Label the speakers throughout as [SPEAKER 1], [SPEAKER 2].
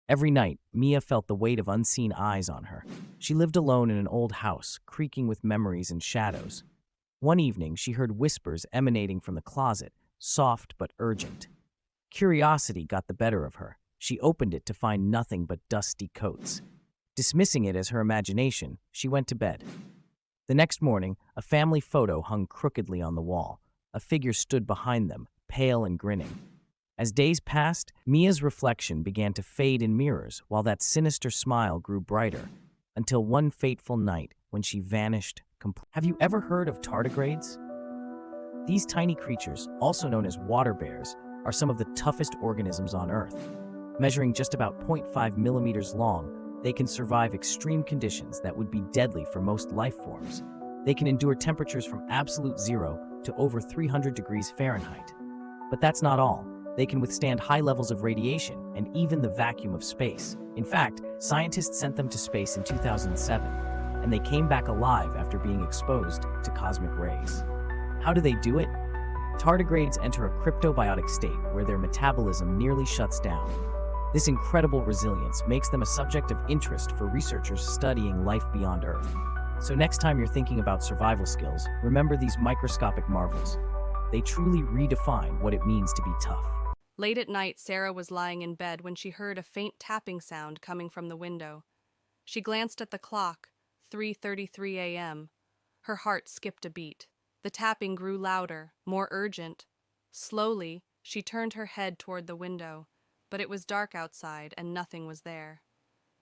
[SPEAKER 1] Every night, Mia felt the weight of unseen eyes on her. She lived alone in an old house, creaking with memories and shadows. One evening, she heard whispers emanating from the closet, soft but urgent. Curiosity got the better of her. She opened it to find nothing but dusty coats. Dismissing it as her imagination, she went to bed. The next morning, a family photo hung crookedly on the wall. A figure stood behind them, pale and grinning. As days passed, Mia's reflection began to fade in mirrors while that sinister smile grew brighter, until one fateful night when she vanished completely. Have you ever heard of tardigrades? These tiny creatures, also known as water bears, are some of the toughest organisms on Earth. Measuring just about 0.5 millimeters long, they can survive extreme conditions that would be deadly for most life forms. They can endure temperatures from absolute zero to over 300 degrees Fahrenheit. But that's not all. They can withstand high levels of radiation and even the vacuum of space. In fact, scientists sent them to space in 2007, and they came back alive after being exposed to cosmic rays. How do they do it? Tardigrades enter a cryptobiotic state where their metabolism nearly shuts down. This incredible resilience makes them a subject of interest for researchers studying life beyond Earth. So next time you're thinking about survival skills, remember these microscopic marvels. They truly redefine what it means to be tough.
[SPEAKER 2] Late at night, Sarah was lying in bed when she heard a faint tapping sound coming from the window. She glanced at the clock, 3:33 a.m. Her heart skipped a beat. The tapping grew louder, more urgent. Slowly, she turned her head toward the window, but it was dark outside and nothing was there.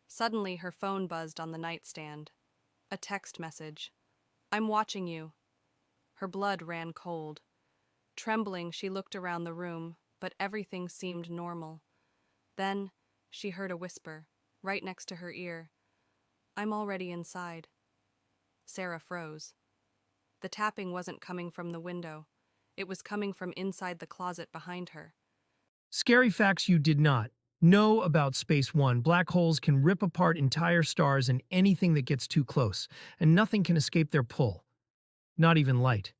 [SPEAKER 2] Suddenly, her phone buzzed on the nightstand. A text message. "I'm watching you." Her blood ran cold. Trembling, she looked around the room, but everything seemed normal. Then, she heard a whisper, right next to her ear. "I'm already inside." Sarah froze. The tapping wasn't coming from the window. It was coming from inside the closet behind her.
[SPEAKER 3] Scary facts you did not know about Space One. Black holes can rip apart entire stars and anything that gets too close, and nothing can escape their pull. Not even light.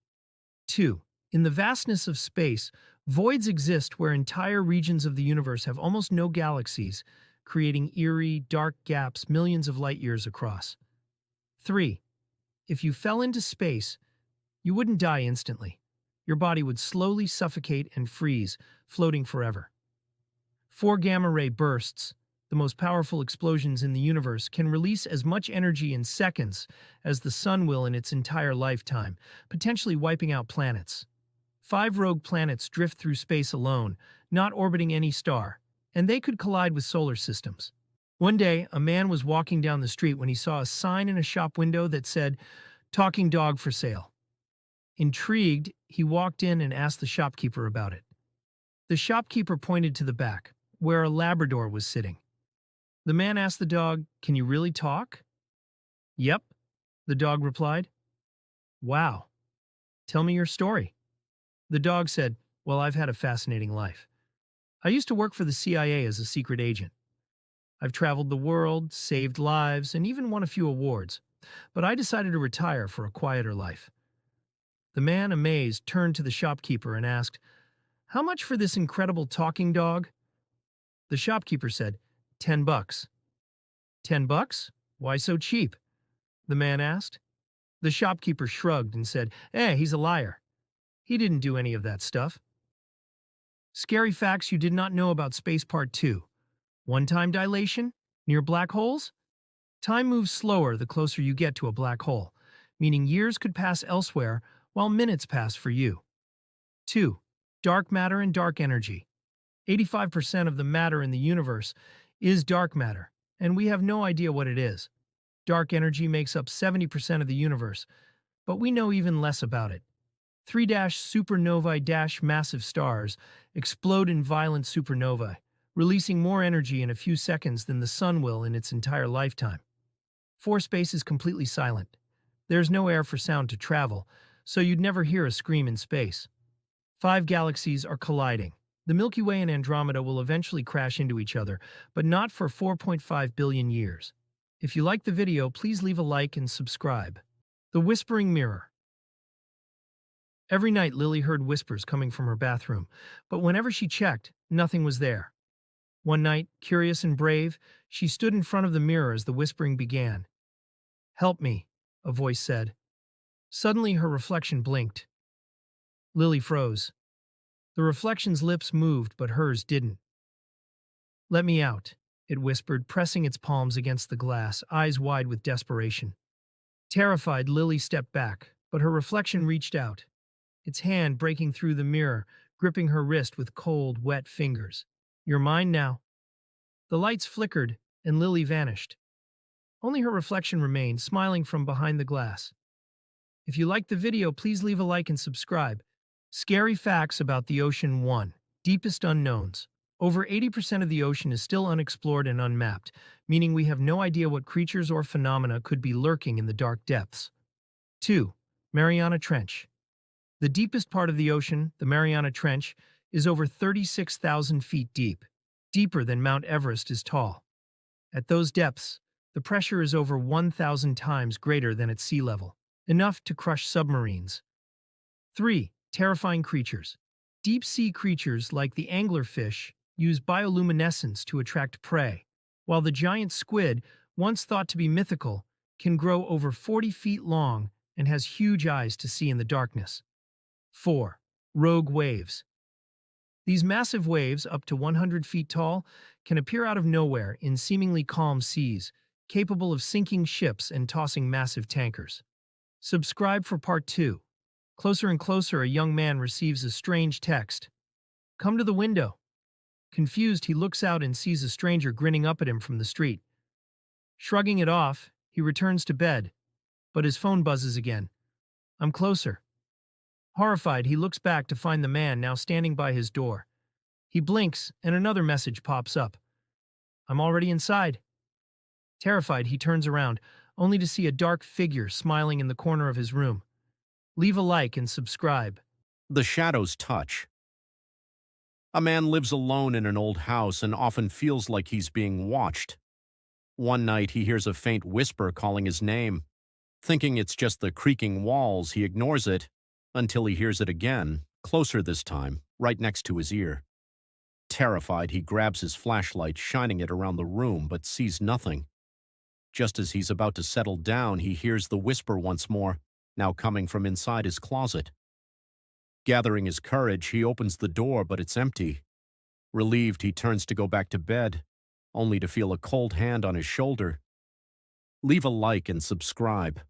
[SPEAKER 3] 2. In the vastness of space, voids exist where entire regions of the universe have almost no galaxies, creating eerie, dark gaps millions of light years across. 3. If you fell into space, you wouldn't die instantly. Your body would slowly suffocate and freeze, floating forever. 4. Gamma-ray bursts, the most powerful explosions in the universe, can release as much energy in seconds as the sun will in its entire lifetime, potentially wiping out planets. 5. Rogue planets drift through space alone, not orbiting any star, and they could collide with solar systems. One day, a man was walking down the street when he saw a sign in a shop window that said, "Talking dog for sale." Intrigued, he walked in and asked the shopkeeper about it. The shopkeeper pointed to the back, where a Labrador was sitting. The man asked the dog, "Can you really talk?" "Yep," the dog replied. "Wow. Tell me your story." The dog said, "Well, I've had a fascinating life. I used to work for the CIA as a secret agent. I've traveled the world, saved lives, and even won a few awards, but I decided to retire for a quieter life." The man, amazed, turned to the shopkeeper and asked, "How much for this incredible talking dog?" The shopkeeper said, $10. $10? Why so cheap?" the man asked. The shopkeeper shrugged and said, he's a liar. He didn't do any of that stuff." Scary facts you did not know about space part 2. One-time dilation? Near black holes? Time moves slower the closer you get to a black hole, meaning years could pass elsewhere while minutes pass for you. 2. Dark matter and dark energy. 85% of the matter in the universe is dark matter, and we have no idea what it is. Dark energy makes up 70% of the universe, but we know even less about it. 3 supernovae massive stars explode in violent supernovae, releasing more energy in a few seconds than the sun will in its entire lifetime. 4. Space is completely silent. There's no air for sound to travel, so you'd never hear a scream in space. 5. Galaxies are colliding. The Milky Way and Andromeda will eventually crash into each other, but not for 4.5 billion years. If you liked the video, please leave a like and subscribe. The Whispering Mirror. Every night, Lily heard whispers coming from her bathroom, but whenever she checked, nothing was there. One night, curious and brave, she stood in front of the mirror as the whispering began. "Help me," a voice said. Suddenly, her reflection blinked. Lily froze. The reflection's lips moved, but hers didn't. "Let me out," it whispered, pressing its palms against the glass, eyes wide with desperation. Terrified, Lily stepped back, but her reflection reached out, its hand breaking through the mirror, gripping her wrist with cold, wet fingers. "You're mine now." The lights flickered, and Lily vanished. Only her reflection remained, smiling from behind the glass. If you liked the video, please leave a like and subscribe. Scary facts about the ocean. 1. Deepest unknowns. Over 80% of the ocean is still unexplored and unmapped, meaning we have no idea what creatures or phenomena could be lurking in the dark depths. 2. Mariana Trench. The deepest part of the ocean, the Mariana Trench, is over 36,000 feet deep, deeper than Mount Everest is tall. At those depths, the pressure is over 1,000 times greater than at sea level, enough to crush submarines. 3. Terrifying creatures. Deep-sea creatures like the anglerfish use bioluminescence to attract prey, while the giant squid, once thought to be mythical, can grow over 40 feet long and has huge eyes to see in the darkness. 4. Rogue waves. These massive waves, up to 100 feet tall, can appear out of nowhere in seemingly calm seas, capable of sinking ships and tossing massive tankers. Subscribe for part 2. Closer and closer, a young man receives a strange text. "Come to the window." Confused, he looks out and sees a stranger grinning up at him from the street. Shrugging it off, he returns to bed, but his phone buzzes again. "I'm closer." Horrified, he looks back to find the man now standing by his door. He blinks, and another message pops up. "I'm already inside." Terrified, he turns around, only to see a dark figure smiling in the corner of his room. Leave a like and subscribe.
[SPEAKER 4] The shadows touch. A man lives alone in an old house and often feels like he's being watched. One night he hears a faint whisper calling his name. Thinking it's just the creaking walls, he ignores it until he hears it again, closer this time, right next to his ear. Terrified, he grabs his flashlight, shining it around the room, but sees nothing. Just as he's about to settle down, he hears the whisper once more, now coming from inside his closet. Gathering his courage, he opens the door, but it's empty. Relieved, he turns to go back to bed, only to feel a cold hand on his shoulder. Leave a like and subscribe.